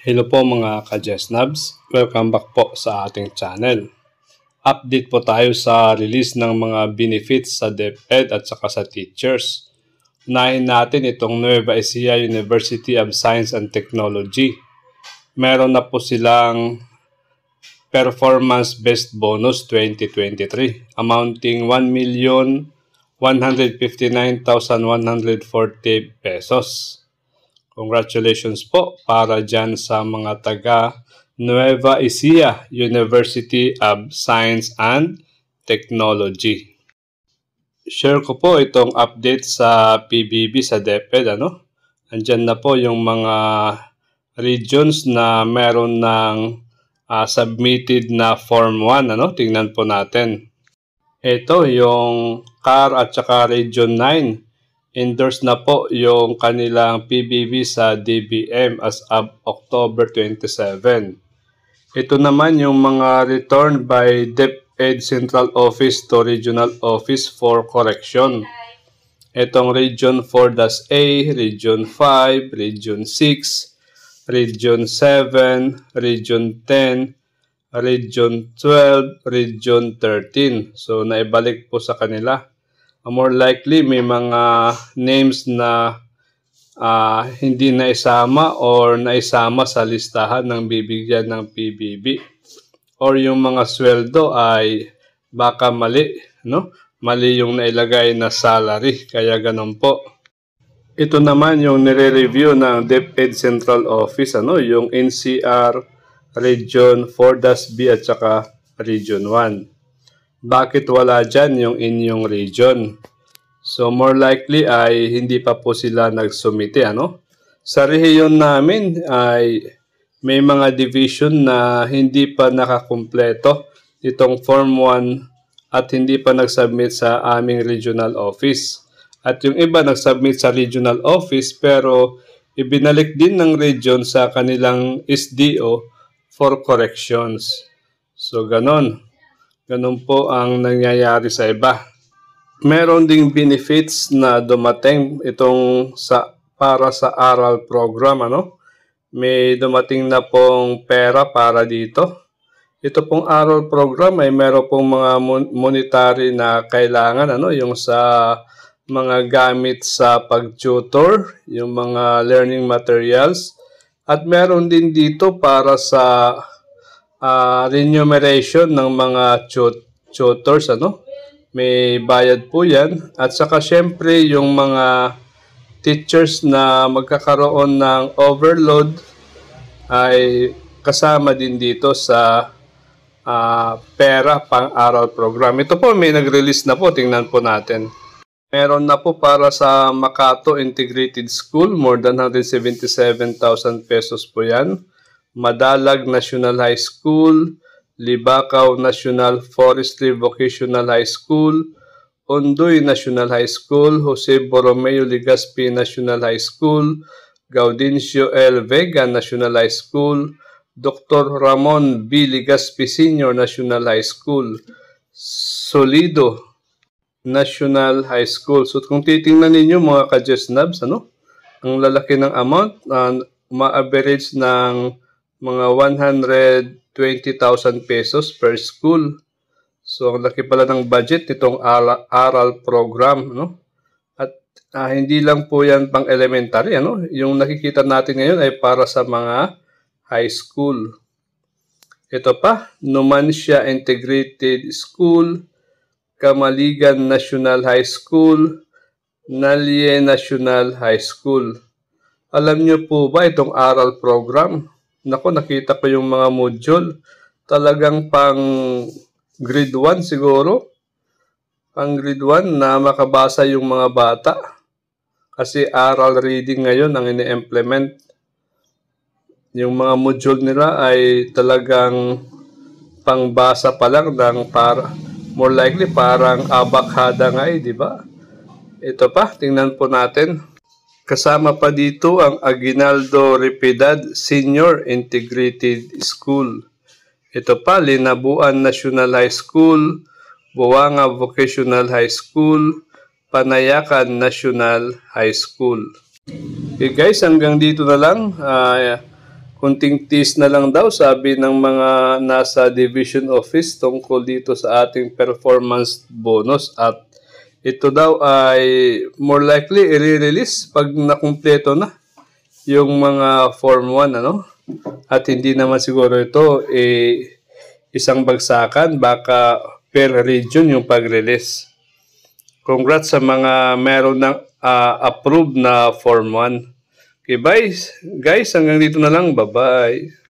Hello po mga ka-Jesnabs, welcome back po sa ating channel. Update po tayo sa release ng mga benefits sa DepEd at saka sa teachers. Unahin natin itong Nueva Ecija University of Science and Technology. Meron na po silang Performance-Based Bonus 2023 amounting 1,159,140 pesos. Congratulations po para dyan sa mga taga Nueva Ecija University of Science and Technology. Share ko po itong update sa PBB sa DepEd. Andyan na po yung mga regions na meron ng submitted na Form 1. Tingnan po natin. Ito yung CAR at saka Region 9. Endorse na po yung kanilang PBB sa DBM as of October 27. Ito naman yung mga returned by DepEd Central Office to Regional Office for Correction. Itong Region 4-A, Region 5, Region 6, Region 7, Region 10, Region 12, Region 13. So, naibalik po sa kanila. More likely, may mga names na hindi naisama or naisama sa listahan ng bibigyan ng PBB. Or yung mga sweldo ay baka mali, Mali yung nailagay na salary, kaya ganun po. Ito naman yung nire-review ng DepEd Central Office, yung NCR, Region 4-B at saka Region 1. Bakit wala dyan yung inyong region? So, more likely ay hindi pa po sila nagsumite, Sa rehiyon namin ay may mga division na hindi pa nakakumpleto itong Form 1 at hindi pa nagsubmit sa aming regional office. At yung iba nagsubmit sa regional office pero ibinalik din ng region sa kanilang SDO for corrections. So, ganon. Ganun po ang nangyayari sa iba. Meron ding benefits na dumating itong para sa aral program. May dumating na pong pera para dito. Ito pong aral program ay meron pong mga monetary na kailangan. Yung sa mga gamit sa pag-tutor, yung mga learning materials. At meron din dito para sa remuneration ng mga tutors, May bayad po yan. At saka syempre yung mga teachers na magkakaroon ng overload ay kasama din dito sa pera pang-aral program. Ito po may nag-release na po, tingnan po natin. Meron na po para sa Makato Integrated School, more than 177,000 pesos po yan. Madalag National High School, Libakaw National Forestry Vocational High School, Ondoy National High School, Jose Borromeo Legazpi National High School, Gaudencio L. Vega National High School, Dr. Ramon B. Legazpi Sr. National High School, Solido National High School. So kung titingnan ninyo mga ka-Jesnabs, ang lalaki ng amount, ma-average ng mga 120,000 pesos per school. So, ang laki pala ng budget nitong aral program, At hindi lang po yan pang elementary, Yung nakikita natin ngayon ay para sa mga high school. Ito pa, Numancia Integrated School, Kamaligan National High School, Nalye National High School. Alam nyo po ba itong aral program? Nako, nakita ko yung mga module. Talagang pang grade 1 siguro. Pang grade 1 na makabasa yung mga bata. Kasi aral reading ngayon ang ini-implement. Yung mga module nila ay talagang pangbasa pa lang ng more likely parang abakhada nga di ba? Ito pa, tingnan po natin. Kasama pa dito ang Aguinaldo Repedad Senior Integrated School. Ito pa, Linabuan National High School, Buwanga Vocational High School, Panayakan National High School. Okay guys, hanggang dito na lang. kunting tease na lang daw, sabi ng mga nasa division office tungkol dito sa ating performance bonus, at ito daw ay more likely i-release pag nakumpleto na yung mga Form 1, ano? At hindi naman siguro ito isang bagsakan, baka per region yung pag-release. Congrats sa mga meron ng approved na Form 1. Okay, bye guys, hanggang dito na lang. Bye-bye.